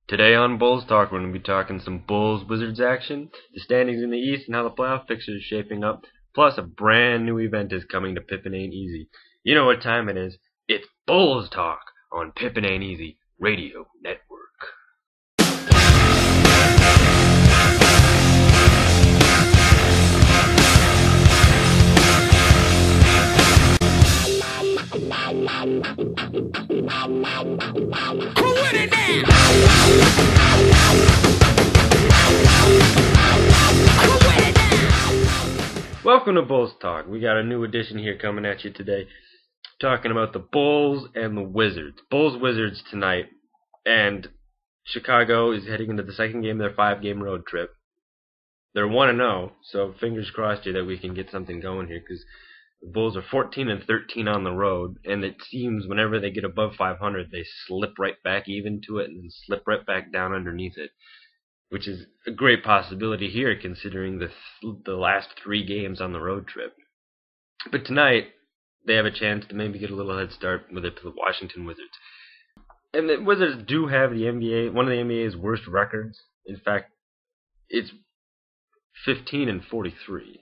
Today on Bulls Talk, we're going to be talking some Bulls-Wizards action, the standings in the East, and how the playoff picture is shaping up. Plus, a brand new event is coming to Pippen Ain't Easy. You know what time it is. It's Bulls Talk on Pippen Ain't Easy Radio Network. Welcome to Bulls Talk. We got a new edition here coming at you today, talking about the Bulls and the Wizards. Bulls-Wizards tonight, and Chicago is heading into the second game of their 5-game road trip. They're 1-0, so fingers crossed here that we can get something going here, because the Bulls are 14-13 on the road, and it seems whenever they get above 500, they slip right back even to it and then slip right back down underneath it, which is a great possibility here considering the last 3 games on the road trip. But tonight, they have a chance to maybe get a little head start with the Washington Wizards. And the Wizards do have one of the NBA's worst records. In fact, it's 15-43.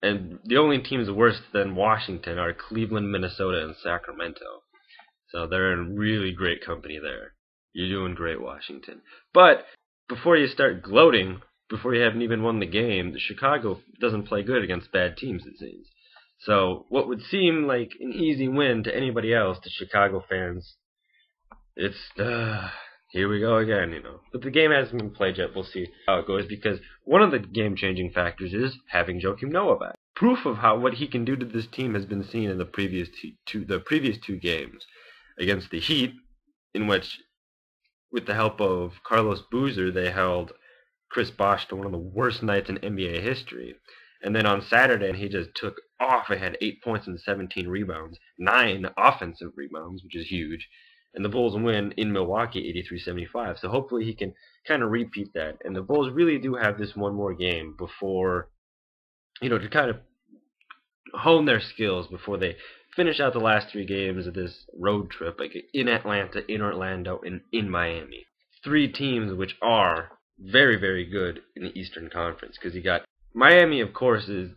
And the only teams worse than Washington are Cleveland, Minnesota, and Sacramento. So they're in really great company there. You're doing great, Washington. But before you start gloating, before you haven't even won the game, Chicago doesn't play good against bad teams, it seems. So what would seem like an easy win to anybody else, to Chicago fans, it's, here we go again, you know. But the game hasn't been played yet. We'll see how it goes, because one of the game-changing factors is having Joakim Noah back. Proof of what he can do to this team has been seen in the previous two games against the Heat, in which, with the help of Carlos Boozer, they held Chris Bosh to one of the worst nights in NBA history. And then on Saturday, he just took off. He had 8 points and 17 rebounds, 9 offensive rebounds, which is huge. And the Bulls win in Milwaukee 83-75. So hopefully he can kind of repeat that. And the Bulls really do have this one more game before, to kind of hone their skills before they finish out the last 3 games of this road trip, like in Atlanta, in Orlando, and in Miami. 3 teams which are very, very good in the Eastern Conference, because you got Miami, of course, is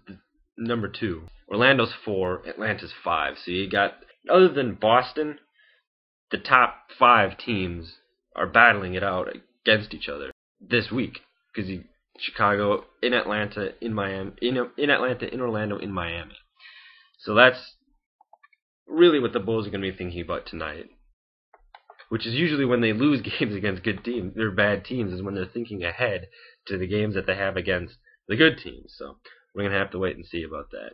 number 2. Orlando's 4, Atlanta's 5. So you got, other than Boston, the top 5 teams are battling it out against each other this week, because Chicago, in Atlanta, in Miami, in Atlanta, in Orlando, in Miami. So that's really what the Bulls are going to be thinking about tonight, which is usually when they lose games against good teams, they're bad teams, is when they're thinking ahead to the games that they have against the good teams. So we're going to have to wait and see about that.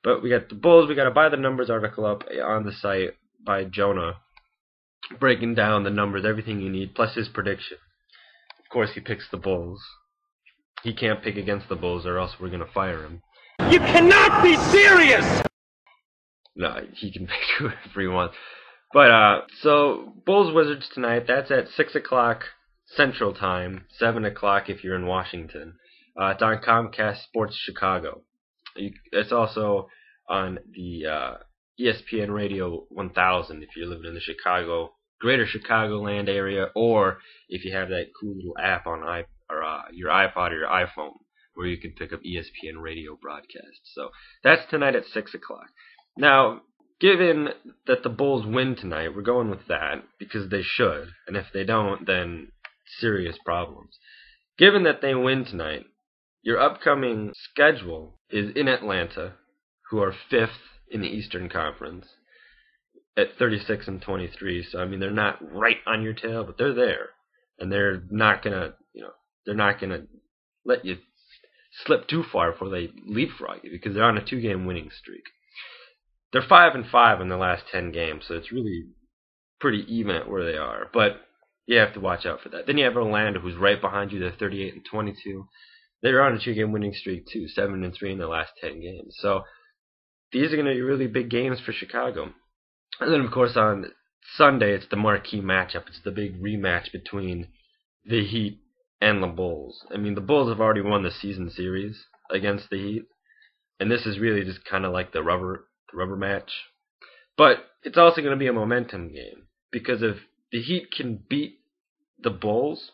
But we got the Bulls. We got a By the Numbers article up on the site by Jonah, breaking down the numbers, everything you need, plus his prediction. Of course, he picks the Bulls. He can't pick against the Bulls, or else we're going to fire him. You cannot be serious! No, he can pick whoever he wants. But, so, Bulls-Wizards tonight, that's at 6 o'clock Central Time, 7 o'clock if you're in Washington. It's on Comcast Sports Chicago. It's also on the ESPN Radio 1000 if you're living in the greater Chicagoland area, or if you have that cool little app on your iPod or your iPhone where you can pick up ESPN Radio broadcasts. So that's tonight at 6 o'clock. Now, given that the Bulls win tonight, we're going with that because they should, and if they don't, then serious problems. Given that they win tonight, your upcoming schedule is in Atlanta, who are 5th in the Eastern Conference at 36-23. So I mean, they're not right on your tail, but they're there, and they're not gonna let you slip too far before they leapfrog you, because they're on a 2-game winning streak. They're 5-5 in the last 10 games, so it's really pretty even at where they are. But you have to watch out for that. Then you have Orlando, who's right behind you. They're 38-22. They're on a 2-game winning streak too, 7-3 in the last 10 games. So these are going to be really big games for Chicago. And then, of course, on Sunday, it's the marquee matchup. It's the big rematch between the Heat and the Bulls. I mean, the Bulls have already won the season series against the Heat, and this is really just kind of like the rubber match. But it's also going to be a momentum game, because if the Heat can beat the Bulls,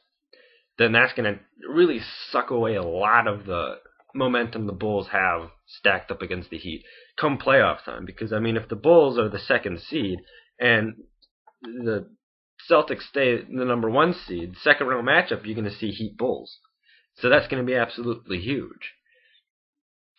then that's going to really suck away a lot of the momentum the Bulls have stacked up against the Heat come playoff time. Because, I mean, if the Bulls are the second seed and the Celtics stay the number one seed, second round matchup, you're going to see Heat Bulls. So that's going to be absolutely huge.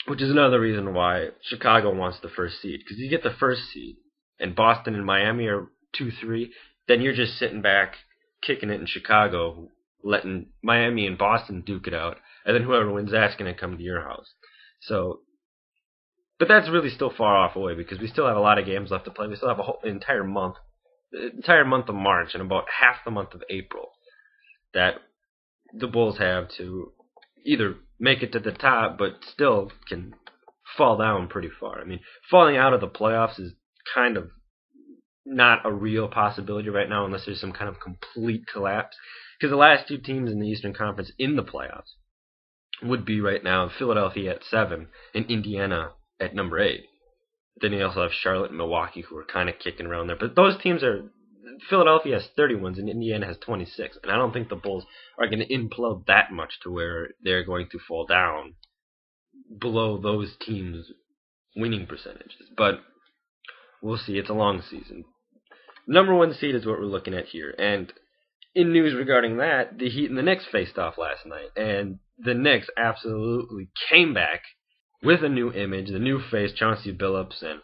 Which is another reason why Chicago wants the first seed. Because you get the first seed, and Boston and Miami are 2-3, then you're just sitting back, kicking it in Chicago, letting Miami and Boston duke it out, and then whoever wins that's going to come to your house. So, but that's really still far off away because we still have a lot of games left to play. We still have an entire month of March and about half the month of April that the Bulls have to either make it to the top, but still can fall down pretty far. I mean, falling out of the playoffs is kind of not a real possibility right now unless there's some kind of complete collapse. Because the last two teams in the Eastern Conference in the playoffs would be right now Philadelphia at 7 and Indiana at number 8. Then you also have Charlotte and Milwaukee who are kind of kicking around there. But those teams are, Philadelphia has 30 wins and Indiana has 26. And I don't think the Bulls are going to implode that much to where they're going to fall down below those teams' winning percentages. But we'll see. It's a long season. Number one seed is what we're looking at here. And in news regarding that, the Heat and the Knicks faced off last night. And the Knicks absolutely came back with a new image, the new face, Chauncey Billups and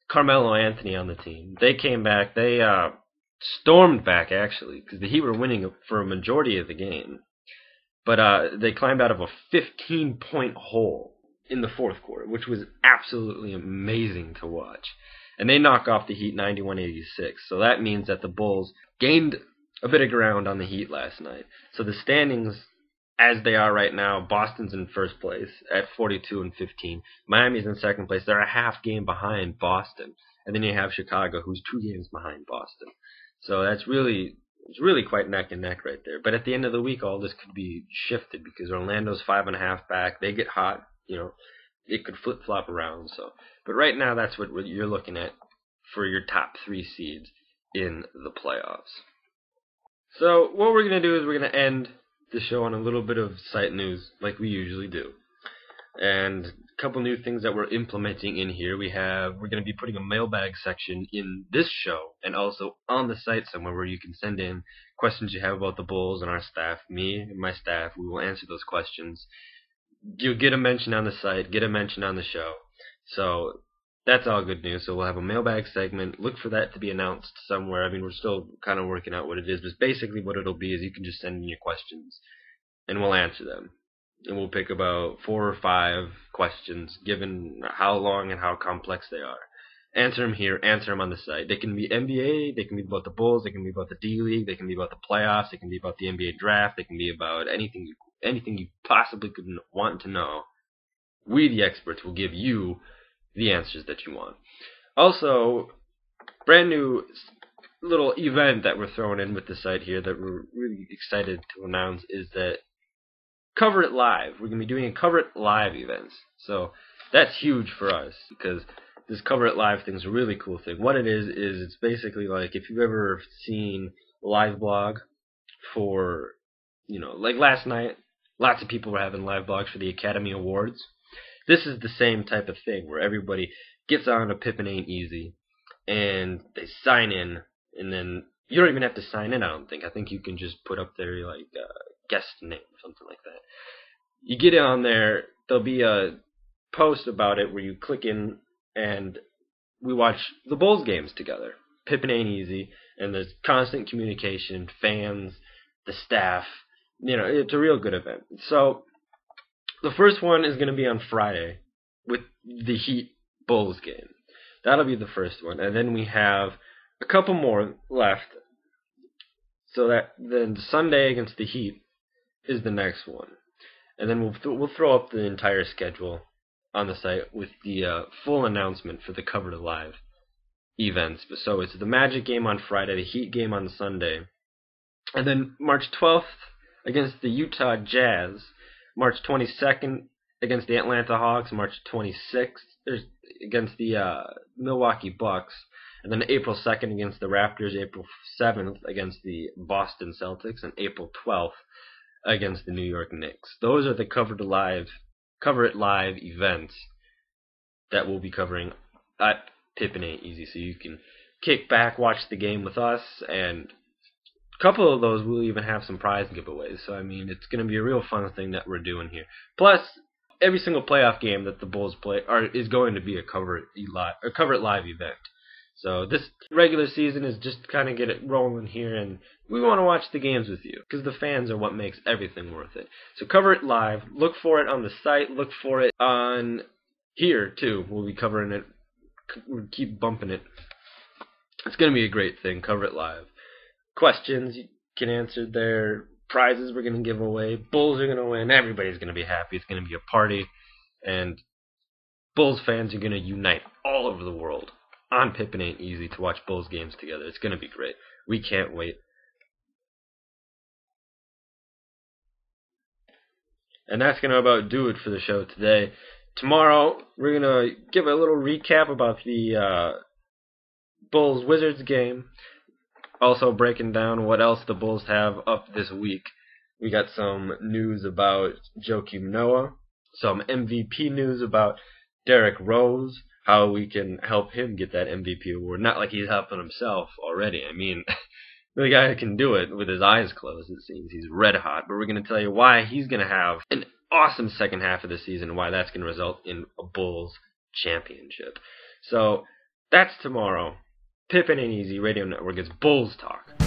Carmelo Anthony on the team. They came back. They stormed back, actually, because the Heat were winning for a majority of the game. But they climbed out of a 15-point hole in the fourth quarter, which was absolutely amazing to watch. And they knock off the Heat 91-86. So that means that the Bulls gained a bit of ground on the Heat last night. So the standings, as they are right now, Boston's in first place at 42-15. Miami's in second place. They're a half game behind Boston. And then you have Chicago, who's 2 games behind Boston. So it's really quite neck and neck right there. But at the end of the week, all this could be shifted because Orlando's 5.5 back. They get hot, it could flip-flop around. So, but right now, that's what you're looking at for your top 3 seeds in the playoffs. So what we're going to do is we're going to end the show on a little bit of site news like we usually do. And a couple new things that we're implementing in here. We're going to be putting a mailbag section in this show and also on the site somewhere where you can send in questions you have about the Bulls and our staff. Me and my staff, we will answer those questions. You'll get a mention on the site, get a mention on the show. So that's all good news. So we'll have a mailbag segment. Look for that to be announced somewhere. I mean, we're still kind of working out what it is, but basically what it'll be is you can just send in your questions and we'll answer them. And we'll pick about 4 or 5 questions, given how long and how complex they are. Answer them here, answer them on the site. They can be NBA, they can be about the Bulls, they can be about the D-League, they can be about the playoffs, they can be about the NBA draft, they can be about anything you possibly could want to know. We, the experts, will give you the answers that you want. Also, brand new little event that we're throwing in with the site here that we're really excited to announce is that Cover It Live. We're going to be doing a Cover It Live events. So that's huge for us because this Cover It Live thing is a really cool thing. What it is it's basically like if you've ever seen live blog for, like last night, lots of people were having live blogs for the Academy Awards. This is the same type of thing where everybody gets on to Pippen Ain't Easy and they sign in, and then you don't even have to sign in, I don't think. I think you can just put up their guest name or something like that. You get on there, there'll be a post about it where you click in and we watch the Bulls games together. Pippen Ain't Easy, and there's constant communication, fans, the staff. It's a real good event. So the first one is going to be on Friday with the Heat Bulls game. That'll be the first one. And then we have a couple more left. So that then Sunday against the Heat is the next one. And then we'll throw up the entire schedule on the site with the full announcement for the Cover It Live events. So it's the Magic game on Friday, the Heat game on Sunday. And then March 12th against the Utah Jazz, March 22nd against the Atlanta Hawks, March 26th against the Milwaukee Bucks, And then April 2nd against the Raptors, April 7th against the Boston Celtics, and April 12th against the New York Knicks. Those are the Cover It Live events that we'll be covering at Pippen Ain't Easy. So you can kick back, watch the game with us, and a couple of those we'll even have some prize giveaways. So, I mean, it's going to be a real fun thing that we're doing here. Plus, every single playoff game that the Bulls play is going to be a Cover It Live event. So this regular season is just kind of get it rolling here, and we want to watch the games with you because the fans are what makes everything worth it. So Cover It Live. Look for it on the site. Look for it on here, too. We'll be covering it. We'll keep bumping it. It's going to be a great thing. Cover It Live. Questions you can answer there. Prizes we're going to give away. Bulls are going to win. Everybody's going to be happy. It's going to be a party. And Bulls fans are going to unite all over the world on Pippen Ain't Easy to watch Bulls games together. It's going to be great. We can't wait. And that's going to about do it for the show today. Tomorrow, we're going to give a little recap about the Bulls-Wizards game. Also breaking down what else the Bulls have up this week. We got some news about Joakim Noah, some MVP news about Derrick Rose, how we can help him get that MVP award. Not like he's helping himself already. I mean, the guy can do it with his eyes closed, it seems. He's red hot. But we're going to tell you why he's going to have an awesome second half of the season and why that's going to result in a Bulls championship. So that's tomorrow. Pippen Ain't Easy Radio Network is Bulls Talk.